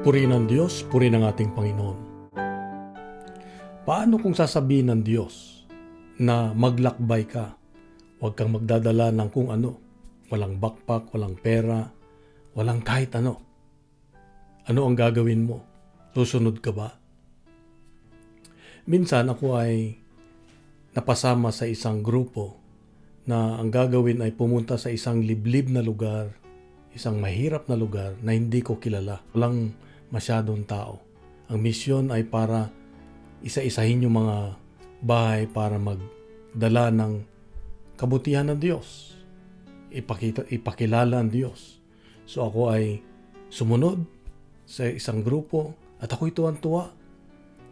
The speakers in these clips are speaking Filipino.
Purihin ang Diyos, purihin ang ating Panginoon. Paano kung sasabihin ng Diyos na maglakbay ka? Huwag kang magdadala ng kung ano. Walang backpack, walang pera, walang kahit ano. Ano ang gagawin mo? Susunod ka ba? Minsan ako ay napasama sa isang grupo na ang gagawin ay pumunta sa isang liblib na lugar, isang mahirap na lugar na hindi ko kilala. Walang masyadong tao. Ang misyon ay para isa-isahin yung mga bahay para magdala ng kabutihan ng Diyos. Ipakilala ang Diyos. So ako ay sumunod sa isang grupo at ako'y tuwan-tuwa.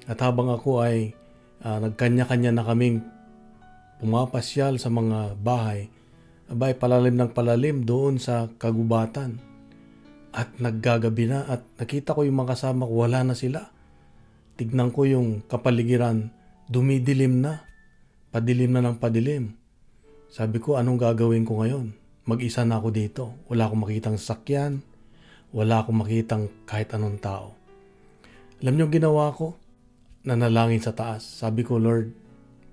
At habang ako ay nagkanya-kanya na kaming pumapasyal sa mga bahay, abay palalim ng palalim doon sa kagubatan. At naggagabi na at nakita ko yung mga kasama ko, wala na sila. Tignan ko yung kapaligiran, dumidilim na. Padilim na ng padilim. Sabi ko, anong gagawin ko ngayon? Mag-isa na ako dito. Wala akong makitang sakyan. Wala akong makitang kahit anong tao. Alam niyo ginawa ko? Nanalangin sa taas. Sabi ko, Lord,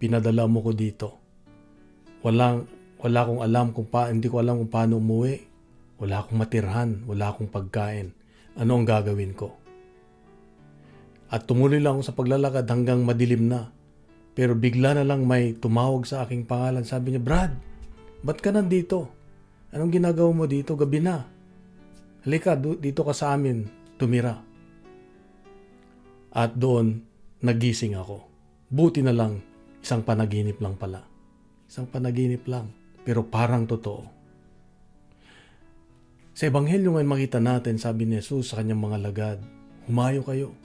pinadala mo ko dito. Wala akong alam hindi ko alam kung paano umuwi. Wala akong matirhan, wala akong pagkain. Ano ang gagawin ko? At tumuloy lang ako sa paglalakad hanggang madilim na. Pero bigla na lang may tumawag sa aking pangalan. Sabi niya, Brad, ba't ka nandito? Anong ginagawa mo dito? Gabi na. Halika, dito ka sa amin, tumira. At doon, nagising ako. Buti na lang, isang panaginip lang pala. Isang panaginip lang, pero parang totoo. Sa Ebanghelyo ngayon makita natin, sabi ni Jesus sa kanyang mga lagad, humayo kayo.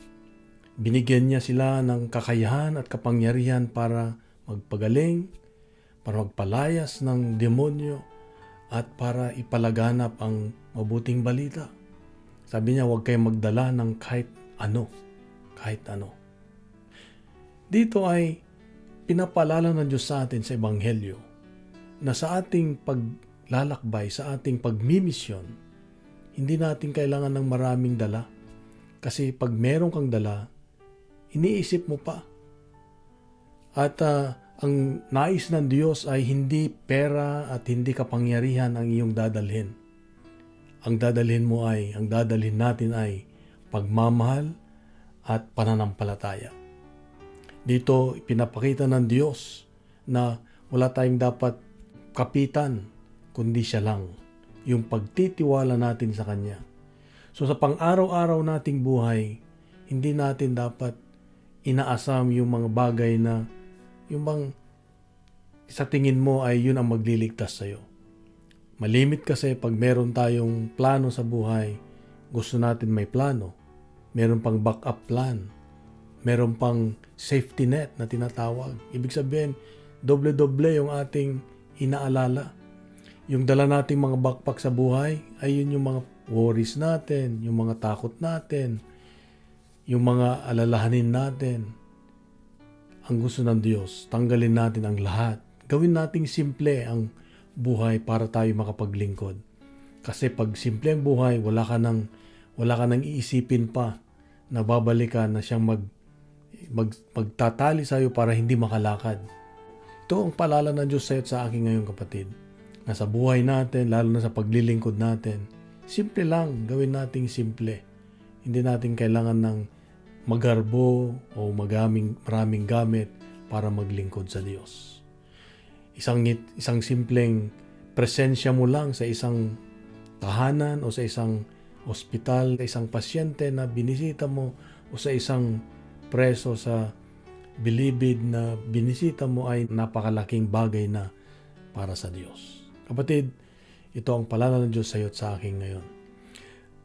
Binigyan niya sila ng kakayahan at kapangyarihan para magpagaling, para magpalayas ng demonyo, at para ipalaganap ang mabuting balita. Sabi niya, huwag kayong magdala ng kahit ano. Kahit ano. Dito ay pinapaalala ng Diyos sa atin sa Ebanghelyo na sa ating paglalakbay, sa ating pagmimisyon, hindi natin kailangan ng maraming dala. Kasi pag meron kang dala, iniisip mo pa. At ang nais ng Diyos ay hindi pera at hindi kapangyarihan ang iyong dadalhin. Ang dadalhin natin ay pagmamahal at pananampalataya. Dito, pinapakita ng Diyos na wala tayong dapat kapitan, kundi siya lang. Yung pagtitiwala natin sa Kanya. So sa pang-araw-araw nating buhay, hindi natin dapat inaasam yung mga bagay na yung bang sa tingin mo ay yun ang magliligtas sa'yo. Malimit kasi pag meron tayong plano sa buhay, gusto natin may plano. Meron pang backup plan. Meron pang safety net na tinatawag. Ibig sabihin, doble-doble yung ating inaalala. Yung dala nating mga backpack sa buhay, ay yun yung mga worries natin, yung mga takot natin, yung mga alalahanin natin. Ang gusto ng Diyos, tanggalin natin ang lahat. Gawin nating simple ang buhay para tayo makapaglingkod. Kasi pag simple ang buhay, wala ka nang iisipin pa na babalikan na siyang magtatali sa'yo para hindi makalakad. Ito ang paalala ng Diyos sa'yo at sa akin ngayon, kapatid. Na sa buhay natin, lalo na sa paglilingkod natin, simple lang, gawin nating simple. Hindi natin kailangan ng magarbo o maraming gamit para maglingkod sa Diyos. Isang simpleng presensya mo lang sa isang tahanan o sa isang ospital, sa isang pasyente na binisita mo o sa isang preso sa bilibid na binisita mo ay napakalaking bagay na para sa Diyos. Kapatid, ito ang paalala ng Diyos sa iyo at sa akin ngayon.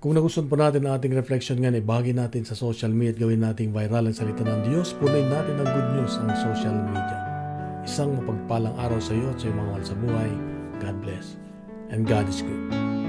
Kung nagustuhan po natin ang ating reflection ngayon, ibahagi natin sa social media at gawin nating viral ang salita ng Diyos. Punuin natin ng good news ang social media. Isang mapagpalang araw sa iyo at sa iyong mga mahal sa buhay. God bless. And God is good.